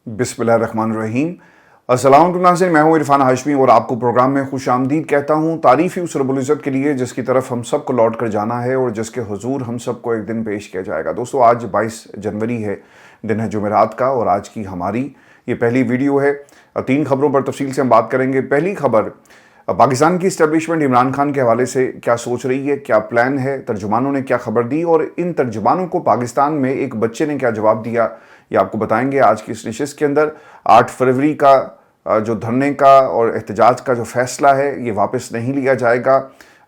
बिस्मिल्लाहिर्रहमानिर्रहीम। अस्सलाम वालेकुम नाज़रीन, मैं हूं इरफान हाशमी और आपको प्रोग्राम में खुश आमदीद कहता हूं। तारीफ़ ही उस रब्बुल इज़्ज़त के लिए जिसकी तरफ हम सबको लौट कर जाना है और जिसके हुजूर हम सबको एक दिन पेश किया जाएगा। दोस्तों, आज 22 जनवरी है, दिन है जुमेरात का, और आज की हमारी ये पहली वीडियो है। 3 खबरों पर तफसील से हम बात करेंगे। पहली खबर, पाकिस्तान की इस्टेब्लिशमेंट इमरान खान के हवाले से क्या सोच रही है, क्या प्लान है, तर्जुमानों ने क्या खबर दी और इन तर्जुमानों को पाकिस्तान में एक बच्चे ने क्या जवाब दिया, ये आपको बताएंगे आज की इस नशिस्त के अंदर। 8 फरवरी का जो धरने का और एहतजाज का जो फैसला है ये वापस नहीं लिया जाएगा।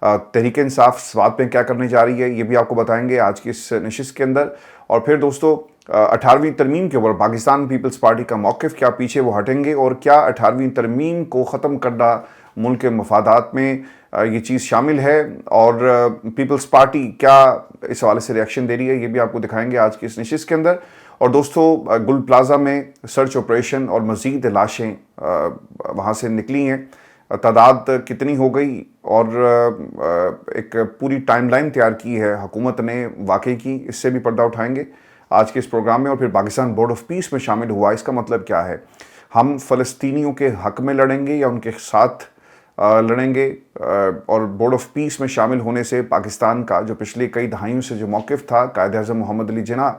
तहरीक इंसाफ इस बात में क्या करने जा रही है, ये भी आपको बताएंगे आज की इस नशिस्त के अंदर। और फिर दोस्तों, 18वीं तरमीम के ऊपर पाकिस्तान पीपल्स पार्टी का मौक़िफ़, क्या पीछे वो हटेंगे और क्या 18वीं तरमीम को ख़त्म करना मुल्क के मफादात में ये चीज़ शामिल है, और पीपल्स पार्टी क्या इस हवाले से रिएक्शन दे रही है, ये भी आपको दिखाएंगे आज की इस नशिस्त के अंदर। और दोस्तों, गुल प्लाजा में सर्च ऑपरेशन और मज़ीद लाशें वहाँ से निकली हैं, तादाद कितनी हो गई, और एक पूरी टाइमलाइन तैयार की है हुकूमत ने वाकई की, इससे भी पर्दा उठाएंगे आज के इस प्रोग्राम में। और फिर पाकिस्तान बोर्ड ऑफ पीस में शामिल हुआ, इसका मतलब क्या है, हम फ़लस्तीनियों के हक़ में लड़ेंगे या उनके साथ लड़ेंगे। और बोर्ड ऑफ पीस में शामिल होने से पाकिस्तान का जो पिछले कई दहाइयों से जो मौक़िफ़ था, कायद-ए-आज़म मोहम्मद अली जिन्ना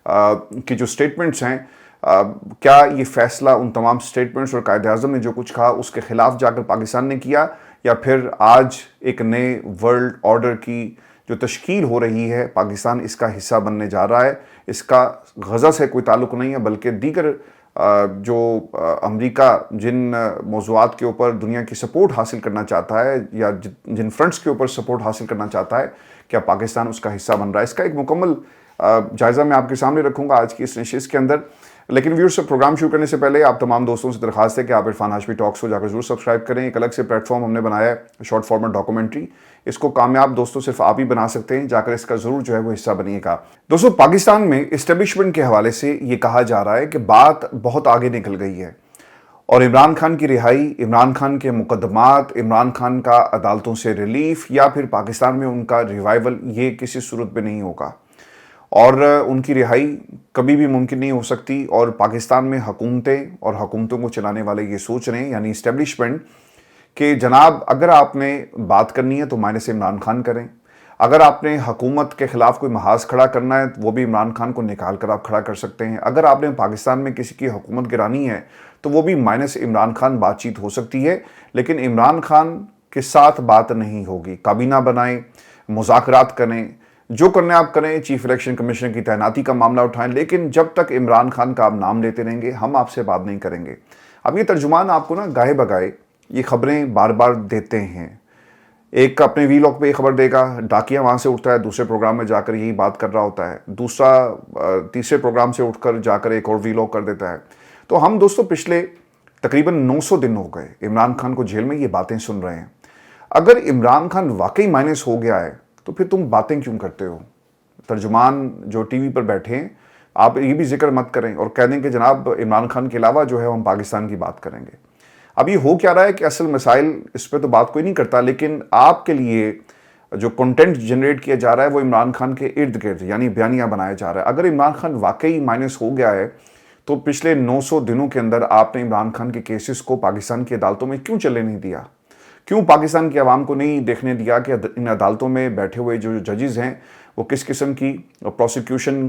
की जो स्टेटमेंट्स हैं, क्या ये फ़ैसला उन तमाम स्टेटमेंट्स और कायद-ए-आज़म ने जो कुछ कहा उसके ख़िलाफ़ जाकर पाकिस्तान ने किया, या फिर आज एक नए वर्ल्ड ऑर्डर की जो तश्कील हो रही है, पाकिस्तान इसका हिस्सा बनने जा रहा है। इसका गज़ा से कोई ताल्लुक़ नहीं है, बल्कि दीगर जो अमेरिका जिन मौज़ूआत के ऊपर दुनिया की सपोर्ट हासिल करना चाहता है या जिन फ्रंट्स के ऊपर सपोर्ट हासिल करना चाहता है, क्या पाकिस्तान उसका हिस्सा बन रहा है, इसका एक मुकम्मल जायज़ा मैं आपके सामने रखूँगा आज की इस नशिस्त के अंदर। लेकिन व्यूअर्स, प्रोग्राम शुरू करने से पहले आप तमाम दोस्तों से दरख्वास्त है कि आप इरफान हाशमी टॉक्स को जाकर जरूर सब्सक्राइब करें। एक अलग से प्लेटफॉर्म हमने बनाया है, शॉर्ट फॉर्मेट डॉक्यूमेंट्री। इसको कामयाब दोस्तों सिर्फ आप ही बना सकते हैं, जाकर इसका ज़रूर जो है वो हिस्सा बनिएगा। दोस्तों, पाकिस्तान में इस्टेब्लिशमेंट के हवाले से ये कहा जा रहा है कि बात बहुत आगे निकल गई है और इमरान खान की रिहाई, इमरान खान के मुकदमात, इमरान खान का अदालतों से रिलीफ या फिर पाकिस्तान में उनका रिवाइवल, ये किसी सूरत में नहीं होगा और उनकी रिहाई कभी भी मुमकिन नहीं हो सकती। और पाकिस्तान में हुकूमतें और हुकूमतों को चलाने वाले ये सोच रहे हैं, यानी इस्टेब्लिशमेंट, कि जनाब अगर आपने बात करनी है तो माइनस इमरान खान करें, अगर आपने हुकूमत के ख़िलाफ़ कोई महाज खड़ा करना है तो वो भी इमरान खान को निकाल कर आप खड़ा कर सकते हैं, अगर आपने पाकिस्तान में किसी की हुकूमत गिरानी है तो वो भी माइनस इमरान खान बातचीत हो सकती है, लेकिन इमरान खान के साथ बात नहीं होगी। काबीना बनाएं, मुज़ाकरात करें, जो करना आप करें, चीफ इलेक्शन कमिश्नर की तैनाती का मामला उठाएं, लेकिन जब तक इमरान खान का आप नाम लेते रहेंगे हम आपसे बात नहीं करेंगे। अब ये तर्जुमान आपको ना गाहे बगाए ये खबरें बार बार देते हैं। एक अपने वीलॉग पे ये खबर देगा, डाकिया वहाँ से उठता है, दूसरे प्रोग्राम में जाकर यही बात कर रहा होता है, दूसरा तीसरे प्रोग्राम से उठकर जाकर एक और वीलॉग कर देता है। तो हम दोस्तों पिछले तकरीबन 900 दिन हो गए इमरान खान को जेल में ये बातें सुन रहे हैं। अगर इमरान खान वाकई माइनस हो गया है तो फिर तुम बातें क्यों करते हो? तर्जुमान जो टीवी पर बैठे हैं, आप ये भी जिक्र मत करें और कह दें कि जनाब इमरान खान के अलावा जो है हम पाकिस्तान की बात करेंगे। अब ये हो क्या रहा है कि असल मसाइल इस पर तो बात कोई नहीं करता, लेकिन आपके लिए जो कंटेंट जनरेट किया जा रहा है वो इमरान खान के इर्द गिर्द, यानी बयानिया बनाया जा रहा है। अगर इमरान खान वाकई माइनस हो गया है तो पिछले 900 दिनों के अंदर आपने इमरान खान के केसेस को पाकिस्तान की अदालतों में क्यों चलने नहीं दिया? क्यों पाकिस्तान की आवाम को नहीं देखने दिया कि इन अदालतों में बैठे हुए जो जजेस हैं वो किस किस्म की प्रोसिक्यूशन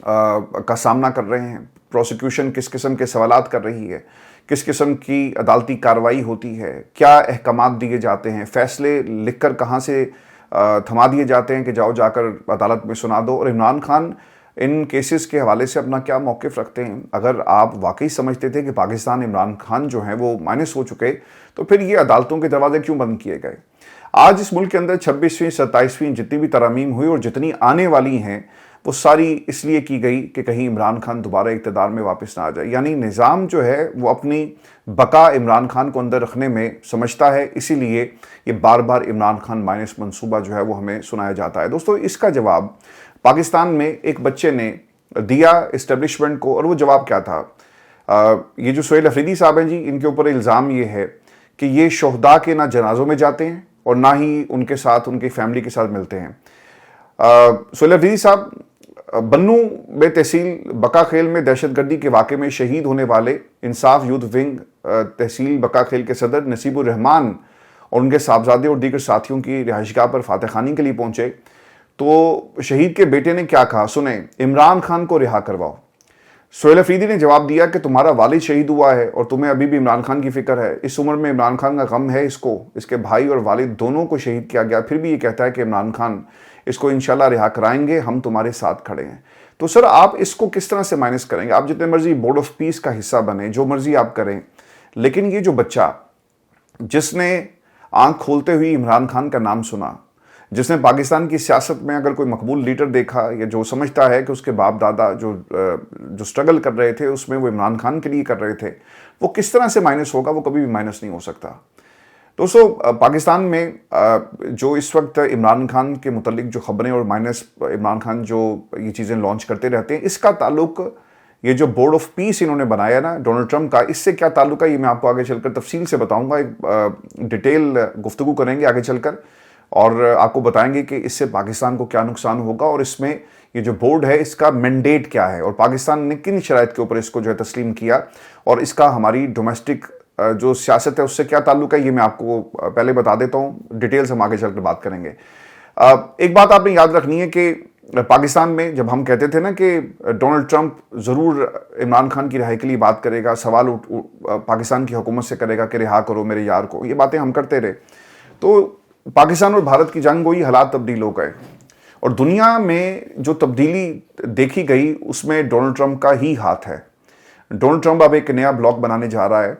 का सामना कर रहे हैं, प्रोसिक्यूशन किस किस्म के सवालात कर रही है, किस किस्म की अदालती कार्रवाई होती है, क्या अहकामात दिए जाते हैं, फ़ैसले लिखकर कहाँ से थमा दिए जाते हैं कि जाओ जाकर अदालत में सुना दो। और इमरान खान इन केसेस के हवाले से अपना क्या मौक़िफ़ रखते हैं? अगर आप वाकई समझते थे कि पाकिस्तान इमरान खान जो हैं वो माइनस हो चुके, तो फिर ये अदालतों के दरवाजे क्यों बंद किए गए? आज इस मुल्क के अंदर 26वीं 27वीं जितनी भी तरामीम हुई और जितनी आने वाली हैं वो सारी इसलिए की गई कि कहीं इमरान खान दोबारा इक़्तिदार में वापस ना आ जाए। यानी निज़ाम जो है वो अपनी बका इमरान खान को अंदर रखने में समझता है, इसीलिए ये बार बार इमरान खान माइनस मंसूबा जो है वो हमें सुनाया जाता है। दोस्तों, इसका जवाब पाकिस्तान में एक बच्चे ने दिया इस्टेब्लिशमेंट को, और वो जवाब क्या था? ये जो सुहेल अफरीदी साहब हैं जी, इनके ऊपर इल्ज़ाम ये है कि ये शोहदा के ना जनाजों में जाते हैं और ना ही उनके साथ उनकी फैमिली के साथ मिलते हैं। सुहेल अफरीदी साहब बन्नू में तहसील बकाखेल में दहशतगर्दी के वाक़े में शहीद होने वाले इंसाफ यूथ विंग तहसील बकाखेल के सदर नसीबुर रहमान और उनके साहबजादे और दीगर साथियों की रिहाइशगाह पर फातह खानी के लिए पहुंचे तो शहीद के बेटे ने क्या कहा, सुने। इमरान खान को रिहा करवाओ। सोहेल अफरीदी ने जवाब दिया कि तुम्हारा वालिद शहीद हुआ है और तुम्हें अभी भी इमरान खान की फिक्र है। इस उम्र में इमरान खान का गम है इसको, इसके भाई और वालिद दोनों को शहीद किया गया, फिर भी ये कहता है कि इमरान खान इसको इंशाल्लाह रिहा कराएंगे, हम तुम्हारे साथ खड़े हैं। तो सर आप इसको किस तरह से माइनस करेंगे? आप जितने मर्जी बोर्ड ऑफ पीस का हिस्सा बने, जो मर्जी आप करें, लेकिन ये जो बच्चा जिसने आंख खोलते हुए इमरान खान का नाम सुना, जिसने पाकिस्तान की सियासत में अगर कोई मकबूल लीडर देखा या जो समझता है कि उसके बाप दादा जो स्ट्रगल कर रहे थे उसमें वो इमरान खान के लिए कर रहे थे, वो किस तरह से माइनस होगा? वो कभी भी माइनस नहीं हो सकता। दोस्तों पाकिस्तान में जो इस वक्त इमरान खान के मुतल्लिक जो खबरें और माइनस इमरान खान जो ये चीज़ें लॉन्च करते रहते हैं, इसका ताल्लुक ये जो बोर्ड ऑफ पीस इन्होंने बनाया ना डोनाल्ड ट्रंप का, इससे क्या ताल्लुक है ये मैं आपको आगे चलकर तफसील से बताऊंगा। एक डिटेल गुफ्तगू करेंगे आगे चलकर और आपको बताएंगे कि इससे पाकिस्तान को क्या नुकसान होगा और इसमें ये जो बोर्ड है इसका मैंडेट क्या है और पाकिस्तान ने किन शराइत के ऊपर इसको जो है तस्लीम किया और इसका हमारी डोमेस्टिक जो सियासत है उससे क्या ताल्लुक है, ये मैं आपको पहले बता देता हूँ। डिटेल्स हम आगे चलकर बात करेंगे। एक बात आपने याद रखनी है कि पाकिस्तान में जब हम कहते थे ना कि डोनाल्ड ट्रंप ज़रूर इमरान खान की रिहाई के लिए बात करेगा, सवाल पाकिस्तान की हुकूमत से करेगा कि रिहा करो मेरे यार को, ये बातें हम करते रहे, तो पाकिस्तान और भारत की जंग वही हालात तब्दील हो गए और दुनिया में जो तब्दीली देखी गई उसमें डोनाल्ड ट्रंप का ही हाथ है। डोनाल्ड ट्रंप अब एक नया ब्लॉक बनाने जा रहा है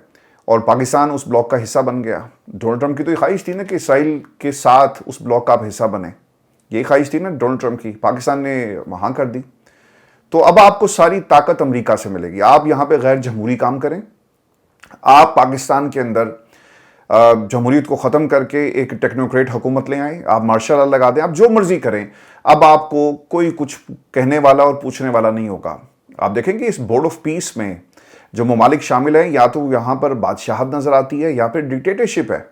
और पाकिस्तान उस ब्लॉक का हिस्सा बन गया। डोनाल्ड ट्रंप की तो ये ख्वाहिश थी ना कि इसराइल के साथ उस ब्लॉक का आप हिस्सा बने, ये ख्वाहिश थी ना डोनाल्ड ट्रंप की, पाकिस्तान ने वहाँ कर दी। तो अब आपको सारी ताकत अमेरिका से मिलेगी। आप यहाँ पे गैर जमहूरी काम करें, आप पाकिस्तान के अंदर जमहूरियत को ख़त्म करके एक टेक्नोक्रेट हुकूमत ले आए, आप मार्शल लॉ लगा दें, आप जो मर्जी करें, अब आपको कोई कुछ कहने वाला और पूछने वाला नहीं होगा। आप देखेंगे इस बोर्ड ऑफ पीस में जो ममालिक शामिल हैं, या तो यहाँ पर बादशाहत नज़र आती है या फिर डिक्टेटरशिप है।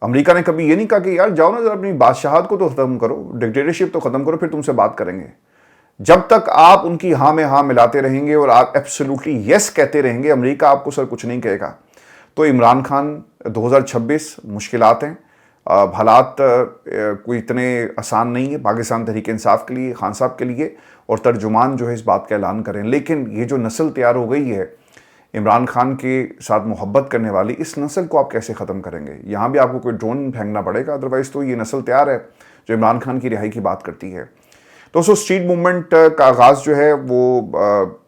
अमेरिका ने कभी ये नहीं कहा कि यार जाओ ना जरा अपनी बादशाहत को तो ख़त्म करो, डिक्टेटरशिप तो ख़त्म करो, फिर तुमसे बात करेंगे। जब तक आप उनकी हाँ में हाँ मिलाते रहेंगे और आप एब्सोल्युटली यस कहते रहेंगे, अमेरिका आपको सर कुछ नहीं कहेगा। तो इमरान खान 2026 मुश्किलात हैं, हालात कोई इतने आसान नहीं है पाकिस्तान तहरीक इंसाफ के लिए, खान साहब के लिए, और तर्जुमान जो है इस बात का ऐलान करें। लेकिन ये जो नस्ल तैयार हो गई है इमरान खान के साथ मोहब्बत करने वाली, इस नस्ल को आप कैसे ख़त्म करेंगे? यहाँ भी आपको कोई ड्रोन फेंकना पड़ेगा, अदरवाइज़ तो ये नस्ल तैयार है जो इमरान खान की रिहाई की बात करती है। दोस्तों स्ट्रीट मूवमेंट का आगाज़ जो है वो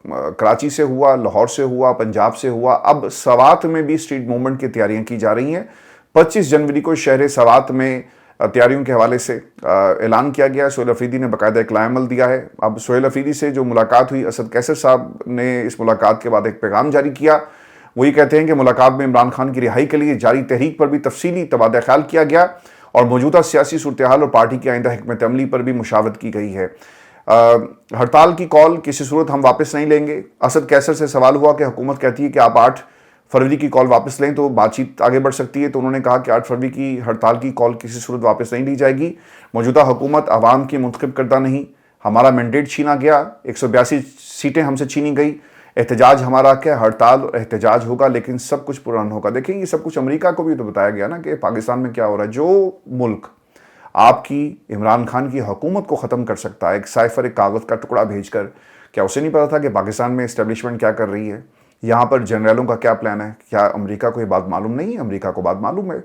कराची से हुआ, लाहौर से हुआ, पंजाब से हुआ, अब सवात में भी स्ट्रीट मूवमेंट की तैयारियां की जा रही हैं। 25 जनवरी को शहर सवात में तैयारियों के हवाले से ऐलान किया गया। सोहेल अफरीदी ने बाकायदा एक लाएमल दिया है। अब सोहेल अफरीदी से जो मुलाकात हुई, असद कैसर साहब ने इस मुलाकात के बाद एक पैगाम जारी किया। वो ये कहते हैं कि मुलाकात में इमरान खान की रिहाई के लिए जारी तहरीक पर भी तफसीली तबादला ख्याल किया गया और मौजूदा सियासी सूरत हाल और पार्टी की आइंदा हिकमत अमली पर भी मुशावरत की गई है। हड़ताल की कॉल किसी सूरत हम वापस नहीं लेंगे। असद कैसर से सवाल हुआ कि हुकूमत कहती है कि आप 8 फरवरी की कॉल वापस लें तो बातचीत आगे बढ़ सकती है, तो उन्होंने कहा कि 8 फरवरी की हड़ताल की कॉल किसी सूरत वापस नहीं ली जाएगी। मौजूदा हुकूमत आवाम की मुंतखब करदा नहीं, हमारा मैंडेट छीना गया, 182 सीटें हमसे छीनी गई, एहतजाज हमारा क्या, हड़ताल और एहतजाज होगा लेकिन सब कुछ पुराना होगा। देखिए ये सब कुछ अमेरिका को भी तो बताया गया ना कि पाकिस्तान में क्या हो रहा है। जो मुल्क आपकी इमरान खान की हुकूमत को ख़त्म कर सकता है एक साइफर, एक कागज़ का टुकड़ा भेजकर, क्या उसे नहीं पता था कि पाकिस्तान में इस्टेब्लिशमेंट क्या कर रही है, यहाँ पर जनरलों का क्या प्लान है? क्या अमेरिका को ये बात मालूम नहीं है? अमेरिका को बात मालूम है।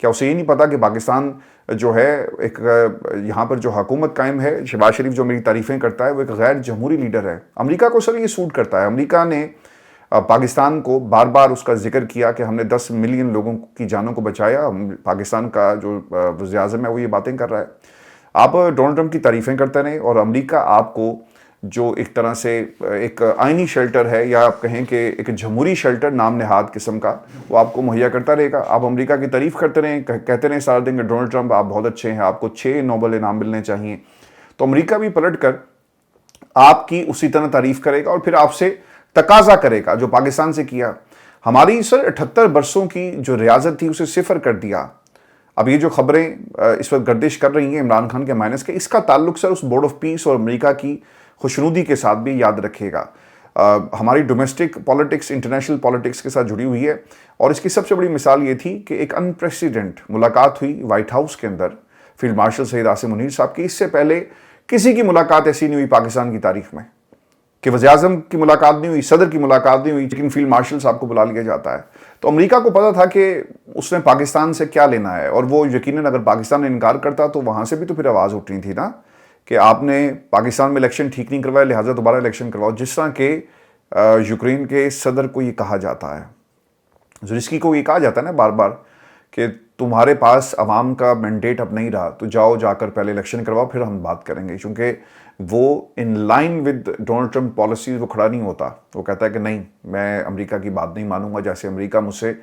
क्या उसे ये नहीं पता कि पाकिस्तान जो है एक यहाँ पर जो हुकूमत कायम है, शहबाज शरीफ जो मेरी तारीफ़ें करता है वो एक गैर जमहूरी लीडर है। अमेरिका को सर ये सूट करता है। अमेरिका ने पाकिस्तान को बार बार उसका जिक्र किया कि हमने 10 मिलियन लोगों की जानों को बचाया। पाकिस्तान का जो वज़ीर आज़म है वो ये बातें कर रहा है। आप डोनाल्ड ट्रंप की तारीफ़ें करते रहें और अमेरिका आपको जो एक तरह से एक आइनी शेल्टर है या आप कहें कि एक जमहूरी शेल्टर नाम नहाद किस्म का, वो आपको मुहैया करता रहेगा। आप अमेरिका की तारीफ़ करते रहें, कहते रहें सारा दिन कि डोनाल्ड ट्रंप आप बहुत अच्छे हैं, आपको 6 नोबल इनाम मिलने चाहिए, तो अमेरिका भी पलट कर आपकी उसी तरह तारीफ़ करेगा और फिर आपसे तकाजा करेगा जो पाकिस्तान से किया। हमारी सर 78 बरसों की जो रियासत थी उसे सिफर कर दिया। अब ये जो खबरें इस वक्त गर्दिश कर रही हैं इमरान खान के माइनस के, इसका ताल्लुक सर उस बोर्ड ऑफ पीस और अमेरिका की खुशनुदी के साथ भी याद रखिएगा। हमारी डोमेस्टिक पॉलिटिक्स इंटरनेशनल पॉलिटिक्स के साथ जुड़ी हुई है, और इसकी सबसे बड़ी मिसाल ये थी कि एक अनप्रेसिडेंट मुलाकात हुई व्हाइट हाउस के अंदर फील्ड मार्शल सईद आसिम मुनीर साहब की। इससे पहले किसी की मुलाकात ऐसी नहीं हुई पाकिस्तान की तारीख में कि वज़ीर-ए-आज़म की मुलाकात नहीं हुई, सदर की मुलाकात नहीं हुई, लेकिन फील्ड मार्शल साहब को बुला लिया जाता है। तो अमेरिका को पता था कि उसने पाकिस्तान से क्या लेना है, और वो यकीनन अगर पाकिस्तान ने इनकार करता तो वहाँ से भी तो फिर आवाज़ उठनी थी ना कि आपने पाकिस्तान में इलेक्शन ठीक नहीं करवाया, लिहाजा दोबारा इलेक्शन करवाओ। जिस तरह के यूक्रेन के सदर को ये कहा जाता है, ज़ेलेंस्की को ये कहा जाता है ना बार बार कि तुम्हारे पास अवाम का मैंडेट अब नहीं रहा, तो जाओ जाकर पहले इलेक्शन करवाओ, फिर हम बात करेंगे। क्योंकि वो in line with Donald Trump policies वो खड़ा नहीं होता। वो कहता है कि नहीं, मैं अमेरिका की बात नहीं मानूंगा, जैसे अमेरिका मुझसे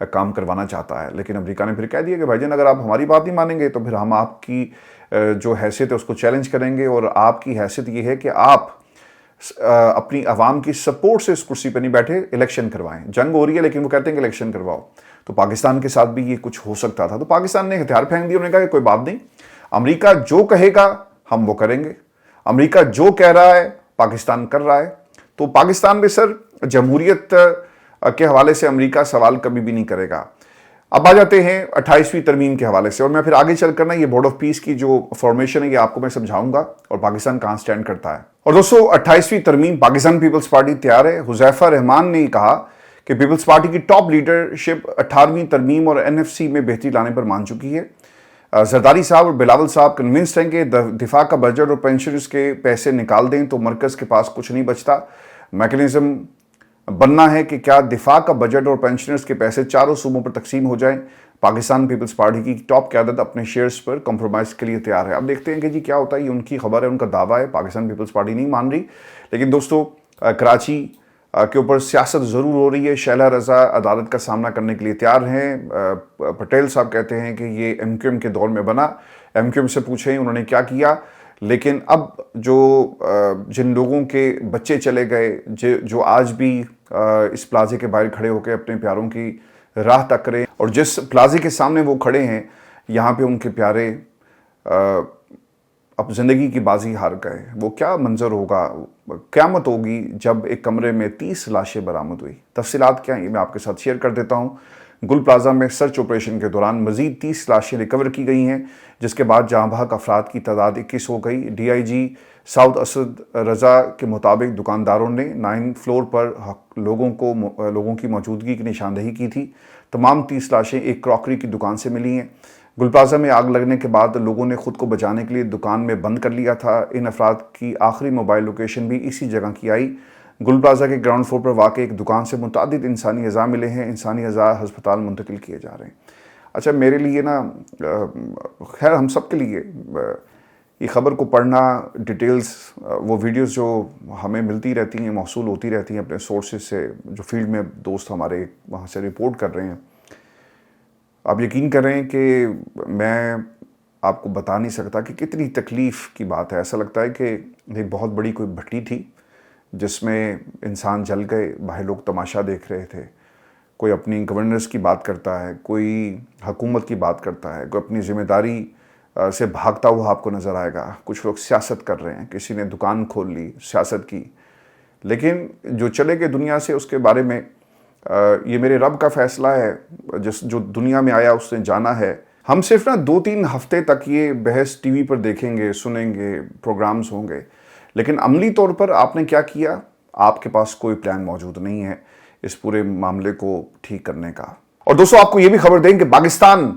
काम करवाना चाहता है। लेकिन अमेरिका ने फिर कह दिया कि भाईजान अगर आप हमारी बात नहीं मानेंगे तो फिर हम आपकी जो हैसियत है उसको चैलेंज करेंगे, और आपकी हैसियत ये है कि आप अपनी आवाम की सपोर्ट से इस कुर्सी पर नहीं बैठे, इलेक्शन करवाएं। जंग हो रही है लेकिन वो कहते हैं कि इलेक्शन करवाओ। तो पाकिस्तान के साथ भी ये कुछ हो सकता था। तो पाकिस्तान ने हथियार फेंक दिया, उन्होंने कहा कि कोई बात नहीं, अमेरिका जो कहेगा हम वो करेंगे, अमेरिका जो कह रहा है पाकिस्तान कर रहा है। तो पाकिस्तान में सर जमहूरियत के हवाले से अमेरिका सवाल कभी भी नहीं करेगा। अब आ जाते हैं 28वीं तरमीम के हवाले से, और मैं फिर आगे चल कर ना ये बोर्ड ऑफ पीस की जो फॉर्मेशन है ये आपको मैं समझाऊंगा और पाकिस्तान कहाँ स्टैंड करता है। और दोस्तों 28वीं तरमीम पाकिस्तान पीपल्स पार्टी तैयार है। हुज़ैफा रहमान ने कहा कि पीपल्स पार्टी की टॉप लीडरशिप 18वीं तरमीम और एनएफसी में बेहतरी लाने पर मान चुकी है। जरदारी साहब और बिलावल साहब कन्विंस्ड हैं कि दिफा का बजट और पेंशनर्स के पैसे निकाल दें तो मरकज़ के पास कुछ नहीं बचता। मैकेनिज्म बनना है कि क्या दिफा का बजट और पेंशनर्स के पैसे चारों सूबों पर तकसीम हो जाएं। पाकिस्तान पीपल्स पार्टी की टॉप क़यादत अपने शेयर्स पर कंप्रोमाइज़ के लिए तैयार है। अब देखते हैं कि जी क्या होता है। ये उनकी खबर है, उनका दावा है, पाकिस्तान पीपल्स पार्टी नहीं मान रही। लेकिन दोस्तों कराची के ऊपर सियासत ज़रूर हो रही है। शैला रज़ा अदालत का सामना करने के लिए तैयार हैं। पटेल साहब कहते हैं कि ये एमक्यूएम के दौर में बना, एमक्यूएम से पूछें उन्होंने क्या किया। लेकिन अब जो जिन लोगों के बच्चे चले गए, जो आज भी इस प्लाजे के बाहर खड़े होकर अपने प्यारों की राह तक रहे, और जिस प्लाजे के सामने वो खड़े हैं यहाँ पे उनके प्यारे अब ज़िंदगी की बाजी हार गए, वो क्या मंजर होगा, क़यामत होगी जब एक कमरे में 30 लाशें बरामद हुई। तफसीलात क्या हैं ये मैं आपके साथ शेयर कर देता हूँ। गुल प्लाजा में सर्च ऑपरेशन के दौरान मजीद 30 लाशें रिकवर की गई हैं, जिसके बाद जहाँ भाग अफराद की तादाद 21 हो गई। DIG साउथ असद रज़ा के मुताबिक दुकानदारों ने 9 फ्लोर पर लोगों की मौजूदगी की निशानदेही की थी। तमाम 30 लाशें एक क्रॉकरी की दुकान से मिली हैं। गुल प्लाजा में आग लगने के बाद लोगों ने खुद को बचाने के लिए दुकान में बंद कर लिया था। इन अफराद की आखिरी मोबाइल लोकेशन भी इसी जगह की आई। गुल प्लाजा के ग्राउंड फ्लोर पर वाक़ एक दुकान से मुतादिद इंसानी अज़ा मिले हैं। इंसानी अज़ा हस्पताल मुंतकिल किए जा रहे हैं। अच्छा, मेरे लिए ना खैर हम सब के लिए ये ख़बर को पढ़ना, डिटेल्स, वो वीडियोस जो हमें मिलती रहती हैं, मौसूल होती रहती हैं अपने सोर्सेज से, जो फील्ड में दोस्त हमारे वहाँ से रिपोर्ट कर रहे हैं। आप यकीन करें कि मैं आपको बता नहीं सकता कि कितनी तकलीफ़ की बात है। ऐसा लगता है कि एक बहुत बड़ी कोई भट्टी थी जिसमें इंसान जल गए, बाहर लोग तमाशा देख रहे थे। कोई अपनी गवर्नेंस की बात करता है, कोई हुकूमत की बात करता है, कोई अपनी ज़िम्मेदारी से भागता हुआ आपको नज़र आएगा। कुछ लोग सियासत कर रहे हैं, किसी ने दुकान खोल ली, सियासत की। लेकिन जो चले गए दुनिया से उसके बारे में ये मेरे रब का फ़ैसला है। जो दुनिया में आया उसने जाना है। हम सिर्फ ना 2-3 हफ्ते तक ये बहस टीवी पर देखेंगे, सुनेंगे, प्रोग्राम्स होंगे, लेकिन अमली तौर पर आपने क्या किया, आपके पास कोई प्लान मौजूद नहीं है इस पूरे मामले को ठीक करने का। और दोस्तों आपको ये भी खबर दें कि पाकिस्तान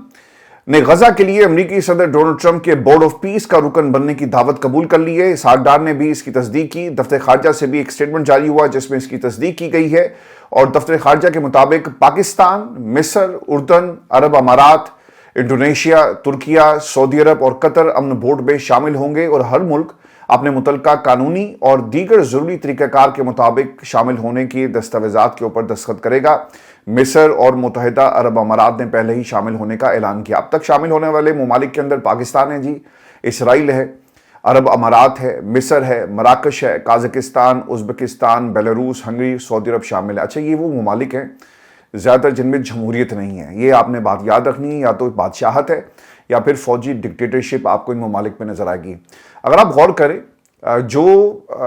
ने गजा के लिए अमेरिकी सदर डोनाल्ड ट्रंप के बोर्ड ऑफ पीस का रुकन बनने की दावत कबूल कर ली है। इसहाक डार ने भी इसकी तस्दीक की। दफ्तर खारजा से भी एक स्टेटमेंट जारी हुआ जिसमें इसकी तस्दीक की गई है, और दफ्तर खारजा के मुताबिक पाकिस्तान, मिस्र, उर्दन, अरब अमारात, इंडोनेशिया, तुर्किया, सऊदी अरब और कतर अमन बोर्ड में शामिल होंगे, और हर मुल्क अपने मुतलका कानूनी और दीगर ज़रूरी तरीक़ाकार के मुताबिक शामिल होने की दस्तावेज़ात के ऊपर दस्तखत करेगा। मिस्र और मुत्तहिदा अरब अमारात ने पहले ही शामिल होने का ऐलान किया। अब तक शामिल होने वाले ममालिक के अंदर पाकिस्तान है जी, इसराइल है, अरब अमारात है, मिस्र है, मराकश है, काज़ाकिस्तान, उज़्बेकिस्तान, बेलारूस, हंगरी, सऊदी अरब शामिल है। अच्छा, ये वो ममालिक हैं ज़्यादातर जिनमें जमहूरियत नहीं है। ये आपने बात याद रखनी है, या तो बादशाहत है या फिर फौजी डिक्टेटरशिप आपको इन ममालिक में नज़र आएगी। अगर आप गौर करें جو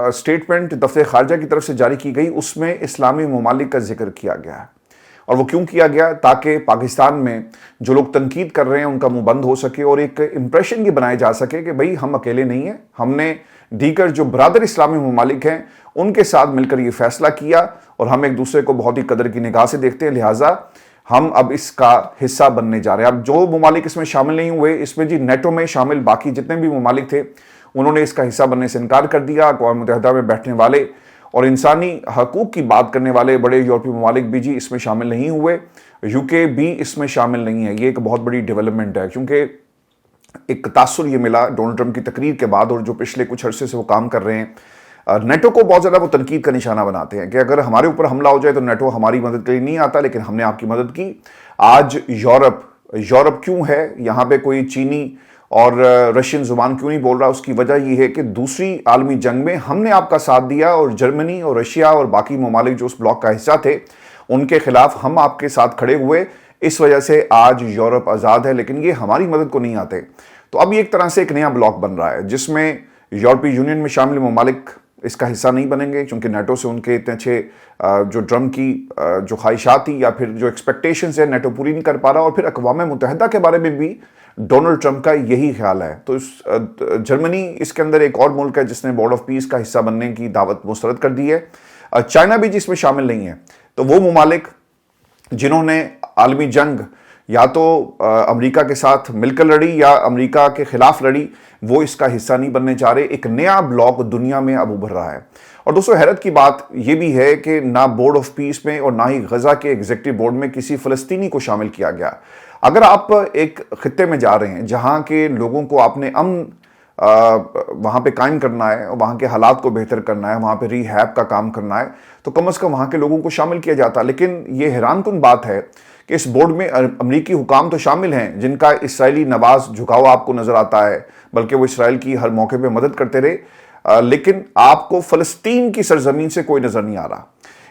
اسٹیٹمنٹ دفتر خارجہ کی طرف سے جاری کی گئی اس میں اسلامی ممالک کا ذکر کیا گیا ہے، اور وہ کیوں کیا گیا؟ تاکہ پاکستان میں جو لوگ تنقید کر رہے ہیں ان کا منہ بند ہو سکے اور ایک امپریشن یہ بنایا جا سکے کہ بھئی ہم اکیلے نہیں ہیں، ہم نے دیگر جو برادر اسلامی ممالک ہیں ان کے ساتھ مل کر یہ فیصلہ کیا اور ہم ایک دوسرے کو بہت ہی قدر کی نگاہ سے دیکھتے ہیں، لہٰذا ہم اب اس کا حصہ بننے جا رہے ہیں۔ اب جو ممالک اس میں شامل نہیں ہوئے، اس میں جی نیٹو میں شامل باقی جتنے بھی ممالک تھے انہوں نے اس کا حصہ بننے سے انکار کر دیا۔ اقوام متحدہ میں بیٹھنے والے اور انسانی حقوق کی بات کرنے والے بڑے یورپی ممالک بھی جی اس میں شامل نہیں ہوئے، یو کے بھی اس میں شامل نہیں ہے۔ یہ ایک بہت بڑی ڈیولپمنٹ ہے، کیونکہ ایک تاثر یہ ملا ڈونلڈ ٹرمپ کی تقریر کے بعد، اور جو پچھلے کچھ عرصے سے وہ کام کر رہے ہیں، نیٹو کو بہت زیادہ وہ تنقید کا نشانہ بناتے ہیں کہ اگر ہمارے اوپر حملہ ہو جائے تو نیٹو ہماری مدد کے لیے نہیں آتا، لیکن ہم نے آپ کی مدد کی۔ آج یورپ کیوں ہے یہاں پہ کوئی چینی اور رشین زبان کیوں نہیں بول رہا؟ اس کی وجہ یہ ہے کہ دوسری عالمی جنگ میں ہم نے آپ کا ساتھ دیا، اور جرمنی اور رشیا اور باقی ممالک جو اس بلاک کا حصہ تھے ان کے خلاف ہم آپ کے ساتھ کھڑے ہوئے، اس وجہ سے آج یورپ آزاد ہے، لیکن یہ ہماری مدد کو نہیں آتے۔ تو اب یہ ایک طرح سے ایک نیا بلاک بن رہا ہے جس میں یورپی یونین میں شامل ممالک اس کا حصہ نہیں بنیں گے، کیونکہ نیٹو سے ان کے اتنے اچھے جو ٹرمپ کی جو خواہشات تھی یا پھر جو ایکسپیکٹیشنز ہیں نیٹو پوری نہیں کر پا رہا، اور پھر اقوام متحدہ کے بارے میں بھی ڈونلڈ ٹرمپ کا یہی خیال ہے۔ تو جرمنی اس کے اندر ایک اور ملک ہے جس نے بورڈ آف پیس کا حصہ بننے کی دعوت مسترد کر دی ہے۔ چائنا بھی جس میں شامل نہیں ہے۔ تو وہ ممالک جنہوں نے عالمی جنگ یا تو امریکہ کے ساتھ مل کر لڑی یا امریکہ کے خلاف لڑی، وہ اس کا حصہ نہیں بننے جا رہے۔ ایک نیا بلاک دنیا میں اب ابھر رہا ہے، اور دوستو حیرت کی بات یہ بھی ہے کہ نہ بورڈ آف پیس میں اور نہ ہی غزہ کے ایگزیکٹو بورڈ میں کسی فلسطینی کو شامل کیا گیا۔ اگر آپ ایک خطے میں جا رہے ہیں جہاں کے لوگوں کو آپ نے امن وہاں پہ قائم کرنا ہے، وہاں کے حالات کو بہتر کرنا ہے، وہاں پہ ری ہیب کا کام کرنا ہے، تو کم از کم وہاں کے لوگوں کو شامل کیا جاتا۔ لیکن یہ حیران کن بات ہے کہ اس بورڈ میں امریکی حکام تو شامل ہیں جن کا اسرائیلی نواز جھکاؤ آپ کو نظر آتا ہے، بلکہ وہ اسرائیل کی ہر موقع پہ مدد کرتے رہے، لیکن آپ کو فلسطین کی سرزمین سے کوئی نظر نہیں آ رہا۔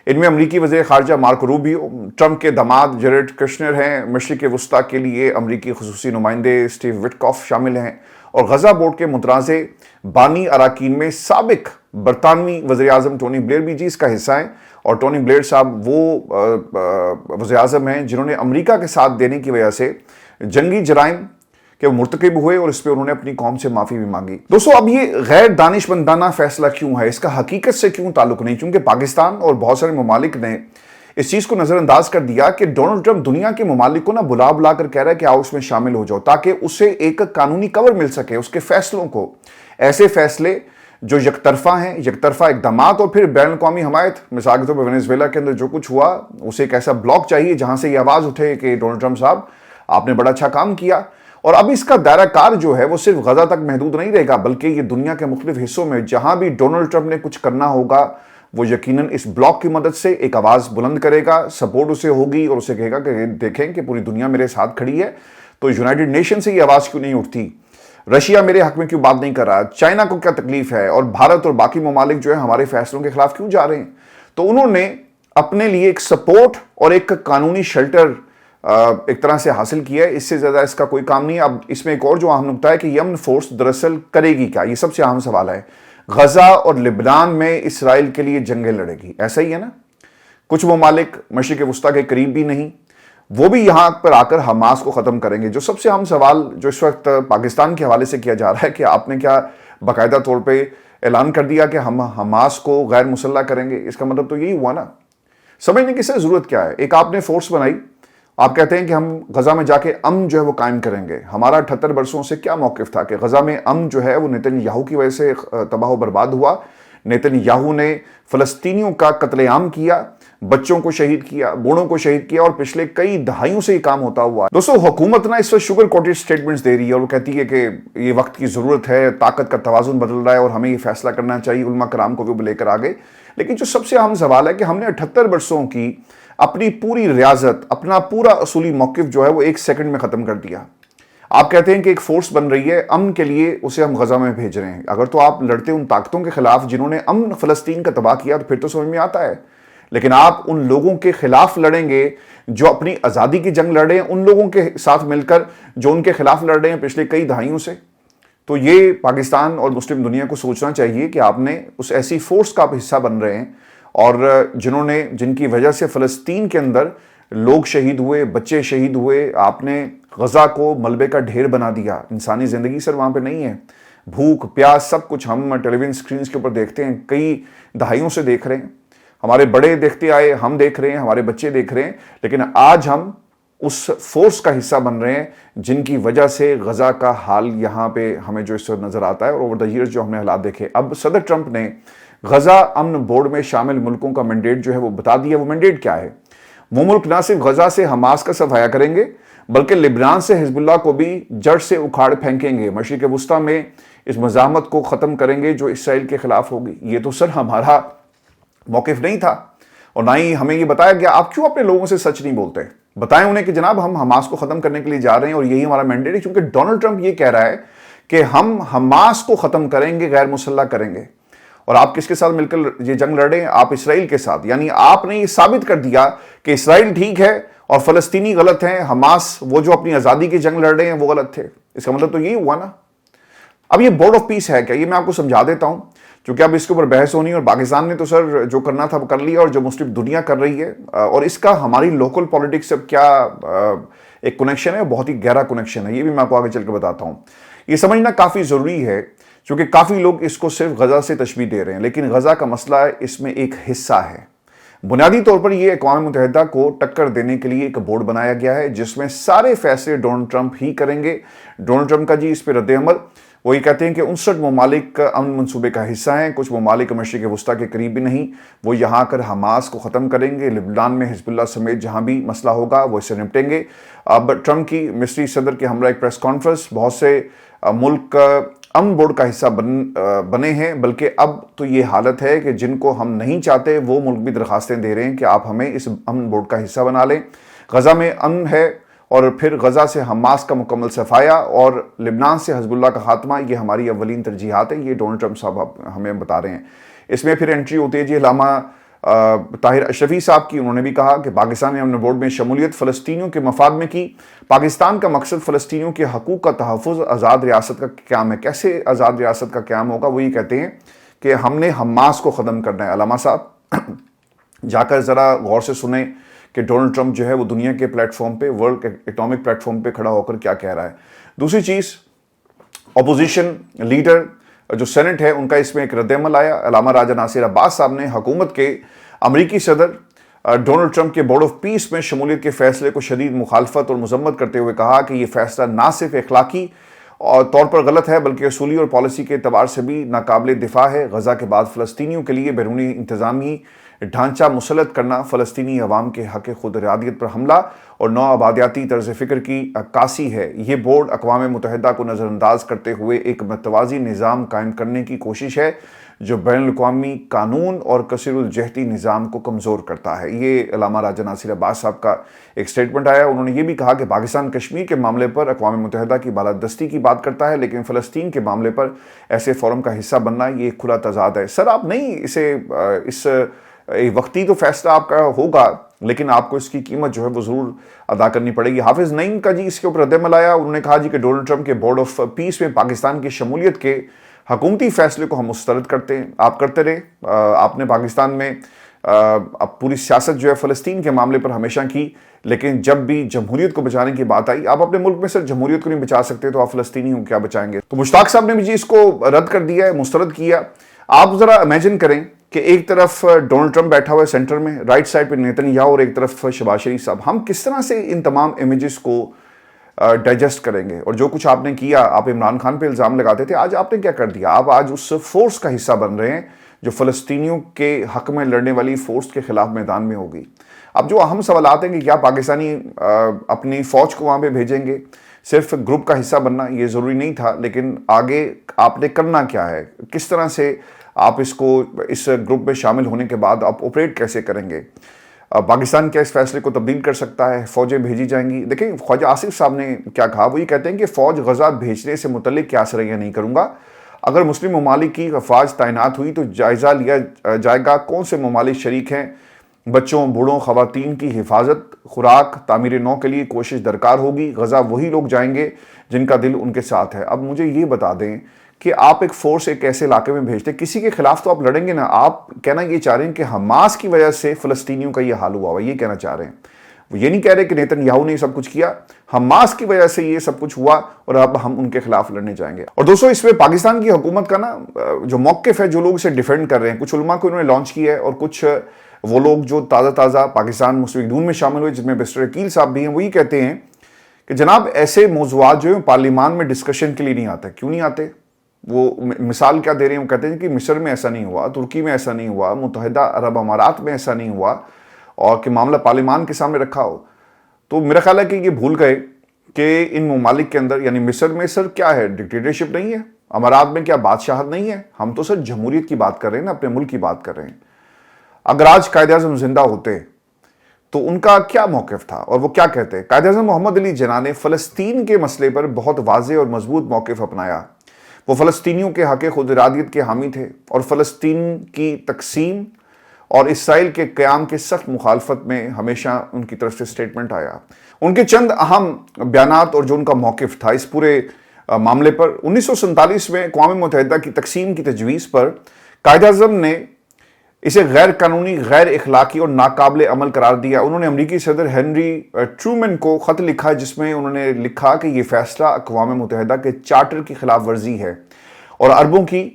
ان میں امریکی وزیر خارجہ مارک روبیو، ٹرمپ کے داماد جیریڈ کشنر ہیں، مشرق وسطیٰ کے لیے امریکی خصوصی نمائندے اسٹیو وٹکاف شامل ہیں، اور غزہ بورڈ کے متنازع بانی اراکین میں سابق برطانوی وزیر اعظم ٹونی بلیئر بھی جی اس کا حصہ ہیں۔ اور ٹونی بلیئر صاحب وہ وزیر اعظم ہیں جنہوں نے امریکہ کے ساتھ دینے کی وجہ سے جنگی جرائم کہ وہ مرتکب ہوئے، اور اس پہ انہوں نے اپنی قوم سے معافی بھی مانگی۔ دوستو اب یہ غیر دانشمندانہ فیصلہ کیوں ہے؟ اس کا حقیقت سے کیوں تعلق نہیں؟ کیونکہ پاکستان اور بہت سارے ممالک نے اس چیز کو نظر انداز کر دیا کہ ڈونلڈ ٹرمپ دنیا کے ممالک کو بلا کر کہہ رہا ہے کہ آؤ اس میں شامل ہو جاؤ، تاکہ اسے ایک قانونی کور مل سکے اس کے فیصلوں کو۔ ایسے فیصلے جو یک طرفہ ہیں، یک طرفہ اقدامات اور پھر بین الاقوامی حمایت، مثال کے طور پر وینزویلا کے اندر جو کچھ ہوا، اسے ایک ایسا بلاک چاہیے جہاں سے یہ آواز اٹھے کہ ڈونلڈ ٹرمپ صاحب آپ نے بڑا اچھا کام کیا۔ اور اب اس کا دائرہ کار جو ہے وہ صرف غزہ تک محدود نہیں رہے گا، بلکہ یہ دنیا کے مختلف حصوں میں جہاں بھی ڈونلڈ ٹرمپ نے کچھ کرنا ہوگا وہ یقیناً اس بلاک کی مدد سے ایک آواز بلند کرے گا، سپورٹ اسے ہوگی، اور اسے کہے گا کہ دیکھیں کہ پوری دنیا میرے ساتھ کھڑی ہے، تو یونائٹڈ نیشن سے یہ آواز کیوں نہیں اٹھتی؟ رشیا میرے حق میں کیوں بات نہیں کر رہا؟ چائنا کو کیا تکلیف ہے؟ اور بھارت اور باقی ممالک جو ہے ہمارے فیصلوں کے خلاف کیوں جا رہے ہیں؟ تو انہوں نے اپنے لیے ایک سپورٹ اور ایک قانونی شیلٹر ایک طرح سے حاصل کیا ہے۔ اس سے زیادہ اس کا کوئی کام نہیں ہے۔ اب اس میں ایک اور جو اہم نکتہ ہے کہ یمن فورس دراصل کرے گی کیا؟ یہ سب سے اہم سوال ہے۔ غزہ اور لبنان میں اسرائیل کے لیے جنگیں لڑے گی، ایسا ہی ہے نا؟ کچھ ممالک مشرق وسطیٰ کے قریب بھی نہیں، وہ بھی یہاں پر آ کر حماس کو ختم کریں گے۔ جو سب سے اہم سوال جو اس وقت پاکستان کے حوالے سے کیا جا رہا ہے کہ آپ نے کیا باقاعدہ طور پہ اعلان کر دیا کہ ہم حماس کو غیر مسلح کریں گے؟ اس کا مطلب تو یہی ہوا نا۔ سمجھنے کی سے ضرورت کیا ہے؟ ایک آپ نے فورس بنائی، آپ کہتے ہیں کہ ہم غزہ میں جا کے امن جو ہے وہ قائم کریں گے۔ ہمارا 78 برسوں سے کیا موقف تھا کہ غزہ میں امن جو ہے وہ نیتن یاہو کی وجہ سے تباہ و برباد ہوا۔ نیتن یاہو نے فلسطینیوں کا قتل عام کیا، بچوں کو شہید کیا، بوڑھوں کو شہید کیا، اور پچھلے کئی دہائیوں سے یہ کام ہوتا ہوا۔ دوستو حکومت نا اس وقت شوگر کوٹڈ سٹیٹمنٹس دے رہی ہے، اور وہ کہتی ہے کہ یہ وقت کی ضرورت ہے، طاقت کا توازن بدل رہا ہے اور ہمیں یہ فیصلہ کرنا چاہیے، علماء کرام کو بھی لے کر آگے۔ لیکن جو سب سے اہم سوال ہے کہ ہم نے 78 برسوں کی اپنی پوری ریاضت، اپنا پورا اصولی موقف جو ہے وہ 1 سیکنڈ میں ختم کر دیا۔ آپ کہتے ہیں کہ ایک فورس بن رہی ہے امن کے لیے، اسے ہم غزہ میں بھیج رہے ہیں۔ اگر تو آپ لڑتے ان طاقتوں کے خلاف جنہوں نے امن فلسطین کا تباہ کیا تو پھر تو سمجھ میں آتا ہے، لیکن آپ ان لوگوں کے خلاف لڑیں گے جو اپنی آزادی کی جنگ لڑ رہے ہیں، ان لوگوں کے ساتھ مل کر جو ان کے خلاف لڑ رہے ہیں پچھلے کئی دہائیوں سے۔ تو یہ پاکستان اور مسلم دنیا کو سوچنا چاہیے کہ آپ نے اس ایسی فورس کا آپ حصہ بن رہے ہیں اور جن کی وجہ سے فلسطین کے اندر لوگ شہید ہوئے، بچے شہید ہوئے، آپ نے غزہ کو ملبے کا ڈھیر بنا دیا۔ انسانی زندگی سر وہاں پہ نہیں ہے، بھوک پیاس سب کچھ ہم ٹیلی ویژن سکرینز کے اوپر دیکھتے ہیں، کئی دہائیوں سے دیکھ رہے ہیں، ہمارے بڑے دیکھتے آئے، ہم دیکھ رہے ہیں، ہمارے بچے دیکھ رہے ہیں، لیکن آج ہم اس فورس کا حصہ بن رہے ہیں جن کی وجہ سے غزہ کا حال یہاں پہ ہمیں جو اس وقت نظر آتا ہے اور اوور دا ایئرز جو ہم نے حالات دیکھے۔ اب صدر ٹرمپ نے غزہ امن بورڈ میں شامل ملکوں کا مینڈیٹ جو ہے وہ بتا دیا۔ وہ مینڈیٹ کیا ہے؟ وہ ملک نہ صرف غزہ سے حماس کا صفایا کریں گے بلکہ لبنان سے حزب اللہ کو بھی جڑ سے اکھاڑ پھینکیں گے، مشرق وسطیٰ میں اس مزاحمت کو ختم کریں گے جو اسرائیل کے خلاف ہوگی۔ یہ تو سر ہمارا موقف نہیں تھا اور نہ ہی ہمیں یہ بتایا گیا۔ آپ کیوں اپنے لوگوں سے سچ نہیں بولتے؟ بتائیں انہیں کہ جناب ہم حماس کو ختم کرنے کے لیے جا رہے ہیں اور یہی ہمارا مینڈیٹ ہے، کیونکہ ڈونلڈ ٹرمپ یہ کہہ رہا ہے کہ ہم حماس کو ختم کریں گے، غیر مسلح کریں گے۔ اور آپ کس کے ساتھ مل کر یہ جنگ لڑیں؟ آپ اسرائیل کے ساتھ۔ یعنی آپ نے یہ ثابت کر دیا کہ اسرائیل ٹھیک ہے اور فلسطینی غلط ہیں، حماس وہ جو اپنی آزادی کی جنگ لڑ رہے ہیں وہ غلط تھے۔ اس کا مطلب تو یہی ہوا نا۔ اب یہ بورڈ آف پیس ہے کیا؟ یہ میں آپ کو سمجھا دیتا ہوں، چونکہ اب اس کے اوپر بحث ہونی ہے اور پاکستان نے تو سر جو کرنا تھا وہ کر لیا اور جو مسلم دنیا کر رہی ہے، اور اس کا ہماری لوکل پولیٹکس سے کیا ایک کنیکشن ہے، بہت ہی گہرا کنیکشن ہے، یہ بھی میں آپ کو آگے چل کے بتاتا ہوں۔ یہ سمجھنا کافی ضروری ہے کیونکہ کافی لوگ اس کو صرف غزہ سے تشبیہ دے رہے ہیں، لیکن غزہ کا مسئلہ اس میں ایک حصہ ہے۔ بنیادی طور پر یہ اقوام متحدہ کو ٹکر دینے کے لیے ایک بورڈ بنایا گیا ہے جس میں سارے فیصلے ڈونلڈ ٹرمپ ہی کریں گے۔ ڈونلڈ ٹرمپ کا جی اس پہ رد عمل، وہ یہ کہتے ہیں کہ 59 ممالک امن منصوبے کا حصہ ہیں، کچھ ممالک مشرق وسطیٰ کے قریب بھی نہیں، وہ یہاں کر حماس کو ختم کریں گے، لبنان میں حزب اللہ سمیت جہاں بھی مسئلہ ہوگا وہ اس سے نپٹیں گے۔ اب ٹرمپ کی مصری صدر کے ہمراہ ایک پریس کانفرنس، بہت سے ملک امن بورڈ کا حصہ بنے ہیں، بلکہ اب تو یہ حالت ہے کہ جن کو ہم نہیں چاہتے وہ ملک بھی درخواستیں دے رہے ہیں کہ آپ ہمیں اس امن بورڈ کا حصہ بنا لیں۔ غزہ میں امن ہے اور پھر غزہ سے حماس کا مکمل صفایا اور لبنان سے حزب اللہ کا خاتمہ، یہ ہماری اولین ترجیحات ہیں، یہ ڈونلڈ ٹرمپ صاحب ہمیں بتا رہے ہیں۔ اس میں پھر انٹری ہوتی ہے جی علامہ طاہر اشرفی صاحب کی۔ انہوں نے بھی کہا کہ پاکستان نے امن بورڈ میں شمولیت فلسطینیوں کے مفاد میں کی۔ پاکستان کا مقصد فلسطینیوں کے حقوق کا تحفظ، آزاد ریاست کا قیام ہے۔ کیسے آزاد ریاست کا قیام ہوگا؟ وہ یہ کہتے ہیں کہ ہم نے حماس کو ختم کرنا ہے۔ علامہ صاحب جا کر ذرا غور سے سنیں کہ ڈونلڈ ٹرمپ جو ہے وہ دنیا کے پلیٹ فارم پہ، ورلڈ اکنامک پلیٹ فارم پہ کھڑا ہو کر کیا کہہ رہا ہے۔ دوسری چیز، اپوزیشن لیڈر جو سینٹ ہے ان کا اس میں ایک رد عمل آیا۔ علامہ راجہ ناصر عباس صاحب نے حکومت کے امریکی صدر ڈونلڈ ٹرمپ کے بورڈ آف پیس میں شمولیت کے فیصلے کو شدید مخالفت اور مذمت کرتے ہوئے کہا کہ یہ فیصلہ نہ صرف اخلاقی طور پر غلط ہے بلکہ اصولی اور پالیسی کے اعتبار سے بھی ناقابل دفاع ہے۔ غزہ کے بعد فلسطینیوں کے لیے بیرونی انتظامی ڈھانچہ مسلط کرنا، فلسطینی عوام کے حق خود ارادیت پر حملہ اور نو آبادیاتی طرز فکر کی عکاسی ہے۔ یہ بورڈ اقوام متحدہ کو نظر انداز کرتے ہوئے ایک متوازی نظام قائم کرنے کی کوشش ہے جو بین الاقوامی قانون اور کثیر الجہتی نظام کو کمزور کرتا ہے۔ یہ علامہ راجہ ناصر عباس صاحب کا ایک سٹیٹمنٹ آیا۔ انہوں نے یہ بھی کہا کہ پاکستان کشمیر کے معاملے پر اقوام متحدہ کی بالادستی کی بات کرتا ہے لیکن فلسطین کے معاملے پر ایسے فورم کا حصہ بننا یہ ایک کھلا تضاد ہے۔ سر آپ نہیں اس وقتی تو فیصلہ آپ کا ہوگا لیکن آپ کو اس کی قیمت جو ہے وہ ضرور ادا کرنی پڑے گی۔ حافظ نعیم کا جی اس کے اوپر رد عمل آیا۔ انہوں نے کہا جی کہ ڈونلڈ ٹرمپ کے بورڈ آف پیس میں پاکستان کی شمولیت کے حکومتی فیصلے کو ہم مسترد کرتے ہیں۔ آپ کرتے رہے، آپ نے پاکستان میں اب پوری سیاست جو ہے فلسطین کے معاملے پر ہمیشہ کی، لیکن جب بھی جمہوریت کو بچانے کی بات آئی، آپ اپنے ملک میں صرف جمہوریت کو نہیں بچا سکتے تو آپ فلسطینی کو کیا بچائیں گے؟ تو مشتاق صاحب نے بھی جی اس کو رد کر دیا ہے، مسترد کیا۔ آپ ذرا امیجن کریں کہ ایک طرف ڈونلڈ ٹرمپ بیٹھا ہوا ہے سینٹر میں، رائٹ سائڈ پہ نیتن یاہو اور ایک طرف شہباز شریف صاحب، ہم کس طرح سے ان تمام امیجز کو ڈائجسٹ کریں گے؟ اور جو کچھ آپ نے کیا، آپ عمران خان پہ الزام لگاتے تھے، آج آپ نے کیا کر دیا؟ آپ آج اس فورس کا حصہ بن رہے ہیں جو فلسطینیوں کے حق میں لڑنے والی فورس کے خلاف میدان میں ہوگی۔ اب جو اہم سوالات ہیں کہ کیا پاکستانی اپنی فوج کو وہاں پہ بھیجیں گے؟ صرف گروپ کا حصہ بننا یہ ضروری نہیں تھا، لیکن آگے آپ نے کرنا کیا ہے؟ کس طرح سے آپ اس گروپ میں شامل ہونے کے بعد آپ آپریٹ کیسے کریں گے؟ پاکستان کیا اس فیصلے کو تبدیل کر سکتا ہے؟ فوجیں بھیجی جائیں گی؟ دیکھیں خواجہ آصف صاحب نے کیا کہا، وہ یہ کہتے ہیں کہ فوج غزہ بھیجنے سے متعلق کیا سرگیہ نہیں کروں گا۔ اگر مسلم ممالک کی افواج تعینات ہوئی تو جائزہ لیا جائے گا کون سے ممالک شریک ہیں بچوں، بوڑھوں، خواتین کی حفاظت، خوراک، تعمیر نو کے لیے کوشش درکار ہوگی۔ غزہ وہی لوگ جائیں گے جن کا دل ان کے ساتھ ہے۔ اب مجھے یہ بتا دیں کہ آپ ایک فورس ایک ایسے علاقے میں بھیجتے، کسی کے خلاف تو آپ لڑیں گے نا۔ آپ کہنا یہ چاہ رہے ہیں کہ حماس کی وجہ سے فلسطینیوں کا یہ حال ہوا ہوا، یہ کہنا چاہ رہے ہیں۔ وہ یہ نہیں کہہ رہے کہ نیتن یاہو نے سب کچھ کیا، حماس کی وجہ سے یہ سب کچھ ہوا اور اب ہم ان کے خلاف لڑنے جائیں گے۔ اور دوستو، اس میں پاکستان کی حکومت کا نا جو موقف ہے، جو لوگ اسے ڈیفینڈ کر رہے ہیں، کچھ علماء کو انہوں نے لانچ کیا ہے، اور کچھ وہ لوگ جو تازہ پاکستان مسلم لیگ نون میں شامل ہوئے، جس میں مسٹر عقیل صاحب بھی ہیں، وہی کہتے ہیں کہ جناب ایسے موضوعات جو ہیں پارلیمان میں ڈسکشن کے لیے نہیں آتے۔ کیوں نہیں آتے؟ وہ مثال کیا دے رہے ہیں؟ وہ کہتے ہیں کہ مصر میں ایسا نہیں ہوا، ترکی میں ایسا نہیں ہوا، متحدہ عرب امارات میں ایسا نہیں ہوا، اور کہ معاملہ پارلیمان کے سامنے رکھا ہو۔ تو میرا خیال ہے کہ یہ بھول گئے کہ ان ممالک کے اندر، یعنی مصر میں سر کیا ہے؟ ڈکٹیٹرشپ نہیں ہے؟ امارات میں کیا بادشاہت نہیں ہے؟ ہم تو سر جمہوریت کی بات کر رہے ہیں نا، اپنے ملک کی بات کر رہے ہیں۔ اگر آج قائد اعظم زندہ ہوتے تو ان کا کیا موقف تھا اور وہ کیا کہتے؟ قائد اعظم محمد علی جناح نے فلسطین کے مسئلے پر بہت واضح اور مضبوط موقف اپنایا۔ وہ فلسطینیوں کے حق خود ارادیت کے حامی تھے اور فلسطین کی تقسیم اور اسرائیل کے قیام کے سخت مخالفت میں ہمیشہ ان کی طرف سے سٹیٹمنٹ آیا۔ ان کے چند اہم بیانات اور جو ان کا موقف تھا اس پورے معاملے پر، 1947 میں اقوام متحدہ کی تقسیم کی تجویز پر قائد اعظم نے اسے غیر قانونی، غیر اخلاقی اور ناقابل عمل قرار دیا۔ انہوں نے امریکی صدر ہنری ٹرومن کو خط لکھا، جس میں انہوں نے لکھا کہ یہ فیصلہ اقوام متحدہ کے چارٹر کی خلاف ورزی ہے اور عربوں کی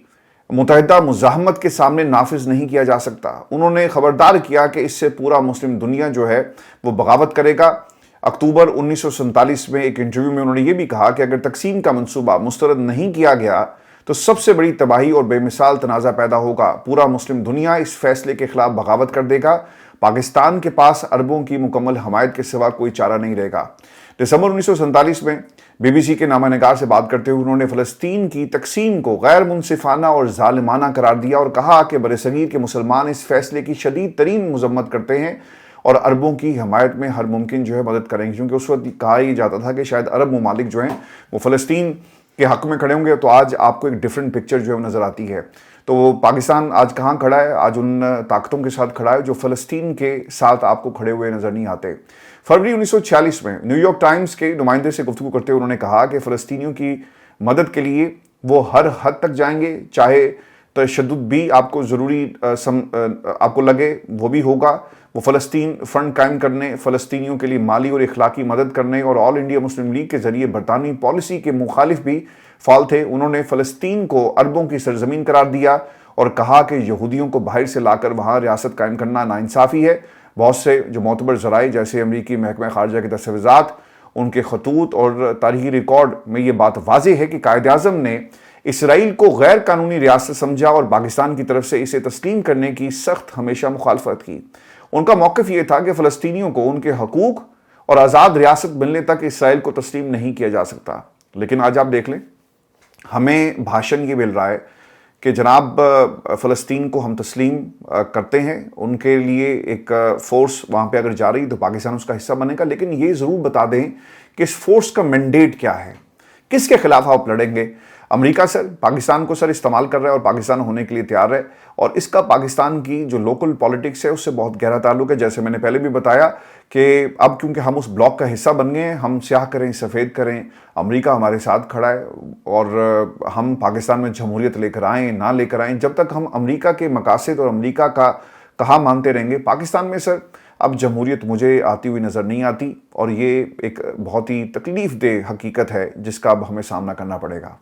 متحدہ مزاحمت کے سامنے نافذ نہیں کیا جا سکتا۔ انہوں نے خبردار کیا کہ اس سے پورا مسلم دنیا جو ہے وہ بغاوت کرے گا۔ اکتوبر 1947 میں ایک انٹرویو میں انہوں نے یہ بھی کہا کہ اگر تقسیم کا منصوبہ مسترد نہیں کیا گیا تو سب سے بڑی تباہی اور بے مثال تنازع پیدا ہوگا۔ پورا مسلم دنیا اس فیصلے کے خلاف بغاوت کر دے گا۔ پاکستان کے پاس عربوں کی مکمل حمایت کے سوا کوئی چارہ نہیں رہے گا۔ دسمبر 1947 میں بی بی سی کے نامہ نگار سے بات کرتے ہوئے انہوں نے فلسطین کی تقسیم کو غیر منصفانہ اور ظالمانہ قرار دیا اور کہا کہ برصغیر کے مسلمان اس فیصلے کی شدید ترین مذمت کرتے ہیں اور عربوں کی حمایت میں ہر ممکن جو ہے مدد کریں گے، کیونکہ اس وقت کہا یہ جاتا تھا کہ شاید عرب ممالک جو ہیں وہ فلسطین کے حق میں کھڑے ہوں گے۔ تو آج آپ کو ایک ڈیفرنٹ پکچر جو ہے وہ نظر آتی ہے۔ تو وہ پاکستان آج کہاں کھڑا ہے؟ آج ان طاقتوں کے ساتھ کھڑا ہے جو فلسطین کے ساتھ آپ کو کھڑے ہوئے نظر نہیں آتے۔ فروری 1946 میں نیو یارک ٹائمز کے نمائندے سے گفتگو کرتے ہوئے انہوں نے کہا کہ فلسطینیوں کی مدد کے لیے وہ ہر حد تک جائیں گے، چاہے تشدد بھی آپ کو ضروری آپ کو لگے وہ بھی ہوگا۔ وہ فلسطین فرنٹ قائم کرنے، فلسطینیوں کے لیے مالی اور اخلاقی مدد کرنے اور آل انڈیا مسلم لیگ کے ذریعے برطانوی پالیسی کے مخالف بھی فعال تھے۔ انہوں نے فلسطین کو عربوں کی سرزمین قرار دیا اور کہا کہ یہودیوں کو باہر سے لا کر وہاں ریاست قائم کرنا ناانصافی ہے۔ بہت سے جو معتبر ذرائع جیسے امریکی محکمہ خارجہ کے دستاویزات، ان کے خطوط اور تاریخی ریکارڈ میں یہ بات واضح ہے کہ قائد اعظم نے اسرائیل کو غیر قانونی ریاست سمجھا اور پاکستان کی طرف سے اسے تسلیم کرنے کی سخت ہمیشہ مخالفت کی۔ ان کا موقف یہ تھا کہ فلسطینیوں کو ان کے حقوق اور آزاد ریاست ملنے تک اسرائیل کو تسلیم نہیں کیا جا سکتا۔ لیکن آج آپ دیکھ لیں، ہمیں بھاشن یہ مل رہا ہے کہ جناب فلسطین کو ہم تسلیم کرتے ہیں، ان کے لیے ایک فورس وہاں پہ اگر جا رہی تو پاکستان اس کا حصہ بنے گا، لیکن یہ ضرور بتا دیں کہ اس فورس کا مینڈیٹ کیا ہے، کس کے خلاف آپ لڑیں گے۔ امریکہ سر پاکستان کو سر استعمال کر رہا ہے اور پاکستان ہونے کے لیے تیار ہے، اور اس کا پاکستان کی جو لوکل پالیٹکس ہے اس سے بہت گہرا تعلق ہے۔ جیسے میں نے پہلے بھی بتایا کہ اب کیونکہ ہم اس بلاک کا حصہ بن گئے ہیں، ہم سیاہ کریں سفید کریں، امریکہ ہمارے ساتھ کھڑا ہے، اور ہم پاکستان میں جمہوریت لے کر آئیں نہ لے کر آئیں، جب تک ہم امریکہ کے مقاصد اور امریکہ کا کہا مانتے رہیں گے، پاکستان میں سر اب جمہوریت مجھے آتی ہوئی نظر نہیں آتی، اور یہ ایک بہت ہی تکلیف دہ حقیقت ہے جس کا اب ہمیں سامنا کرنا پڑے گا۔